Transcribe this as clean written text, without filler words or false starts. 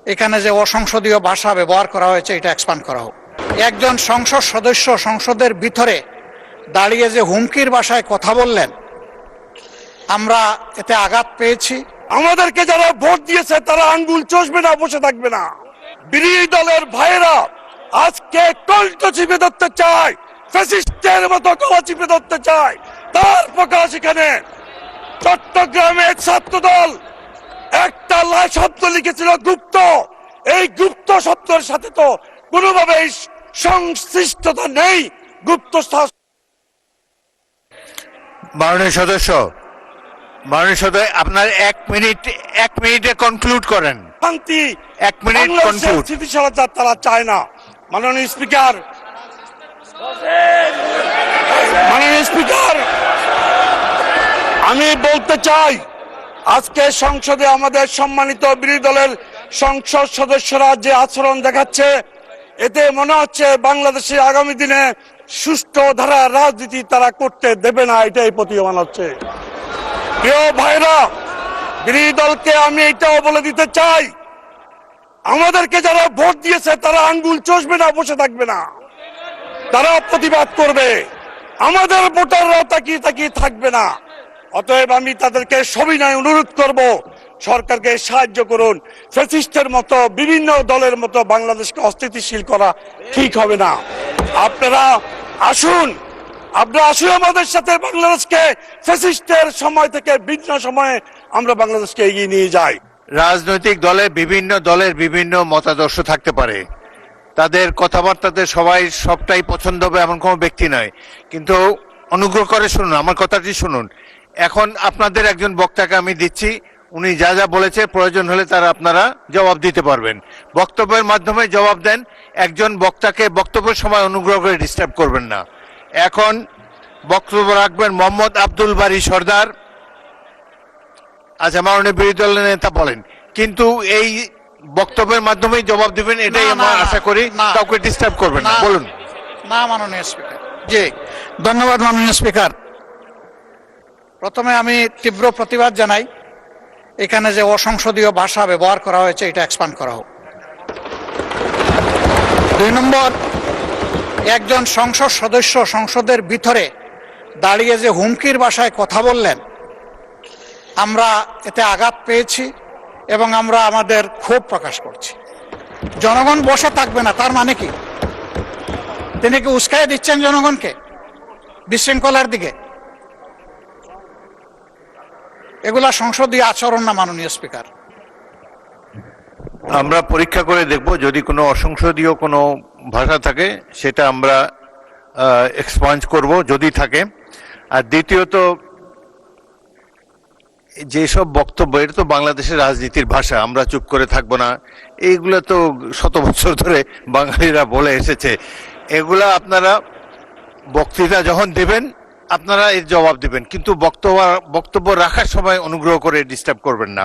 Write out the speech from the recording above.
এখানে যে অসংসদীয় ভাষা ব্যবহার করা হয়েছে এটা এক্সপান্ড করা হোক। একজন সংসদ সদস্য সংসদের ভিতরে দাঁড়িয়ে যে হুমকির ভাষায় কথা বললেন, আমরা এতে আঘাত পেয়েছি। আমাদেরকে যারা ভোট দিয়েছে তারা আঙ্গুল চষবে না, বসে থাকবে না। বিরোধী দলের ভাইয়েরা আজকে কণ্ঠ চিপে ধরতে চায়, ফ্যাসিস্টের মতো গলা চিপে ধরতে চায়। তার প্রকাশ এখানে চট্টগ্রামের ছাত্র দল একটা শব্দ লিখেছিল গুপ্ত। এই গুপ্ত শব্দের সাথে তো কোনোভাবেই সংশ্লিষ্টতা নেই। গুপ্ত মাননীয় সদস্য, আপনার এক মিনিটে কনক্লুড করেন। শান্তি 1 মিনিট কনক্লুড। স্থিতিশীলতা তারা চায় না। মাননীয় স্পিকার, আমি বলতে চাই, আজকে সংসদে আমাদের সম্মানিত বিরোধী দলের সংসদ সদস্যরা যে আচরণ দেখাচ্ছে, এতে মনে হচ্ছে বাংলাদেশে আগামী দিনে সুষ্ঠু ধারা রাজনীতি তারা করতে দেবে না, এটাই প্রতীয়মান হচ্ছে। প্রিয় ভাইরা, বিরোধী দলকে আমি এটাও বলে দিতে চাই, আমাদেরকে যারা ভোট দিয়েছে তারা আঙ্গুল চষবে না, বসে থাকবে না। তারা প্রতিবাদ করবে। আমাদের ভোটাররাও তাকিয়ে তাকিয়ে থাকবে না। অতএব আমি তাদেরকে সবিনয় অনুরোধ করব, সরকারকে সাহায্য করুন। ফ্যাসিস্টের মতো বিভিন্ন দলের মতো বাংলাদেশকে অস্থিতিশীল করা ঠিক হবে না। আপনারা আসুন আমাদের সাথে বাংলাদেশকে ফ্যাসিস্টের সময় থেকে ভিন্ন সময়ে আমরা বাংলাদেশকে এগিয়ে নিয়ে যাই। রাজনৈতিক দলের বিভিন্ন মতাদর্শ থাকতে পারে, তাদের কথাবার্তাতে সবটাই পছন্দ হবে এমন কোনো ব্যক্তি নয়, কিন্তু অনুগ্রহ করে শুনুন, আমার কথাটি শুনুন। এখন আপনাদের একজন বক্তাকে আমি দিচ্ছি, উনি যা যা বলেছে প্রয়োজন হলে তারা আপনারা জবাব দিতে পারবেন। বক্তব্যের মাধ্যমে জবাব দেন। একজন বক্তাকে বক্তব্যের সময় অনুগ্রহ করে ডিস্টার্ব করবেন না। এখন বক্তব্য রাখবেন মোহাম্মদ আব্দুল বারী সরদার। আচ্ছা, মাননীয় বিরোধী দলের নেতা বলেন, কিন্তু এই বক্তব্যের মাধ্যমেই জবাব দিবেন, এটাই আমরা আশা করি। কাউকে ডিস্টার্ব করবেন না, বলুন। না মাননীয় স্পিকার। জি, ধন্যবাদ মাননীয় স্পিকার। প্রথমে আমি তীব্র প্রতিবাদ জানাই, এখানে যে অসংসদীয় ভাষা ব্যবহার করা হয়েছে এটা এক্সপান্ড করা হোক। 2 নম্বর, একজন সংসদ সদস্য সংসদের ভিতরে দাঁড়িয়ে যে হুমকির ভাষায় কথা বললেন, আমরা এতে আঘাত পেয়েছি এবং আমরা আমাদের ক্ষোভ প্রকাশ করছি। জনগণ বসে থাকবে না তার মানে কি? তিনি কি উস্কাই দিচ্ছেন জনগণকে বিশৃঙ্খলার দিকে? এগুলা সংসদীয় আচরণ না মাননীয় স্পিকার। আমরা পরীক্ষা করে দেখব, যদি কোনো অসংসদীয় কোনো ভাষা থাকে সেটা আমরা এক্সপাঞ্জ করব যদি থাকে। আর দ্বিতীয়ত, যেসব বক্তব্য, এটা তো বাংলাদেশের রাজনীতির ভাষা, আমরা চুপ করে থাকবো না, এইগুলো তো শত বছর ধরে বাঙালিরা বলে এসেছে। এগুলা বক্তৃতা যখন দেবেন আপনারা এর জবাব দিবেন, কিন্তু বক্তব্য রাখার সময় অনুগ্রহ করে ডিস্টার্ব করবেন না।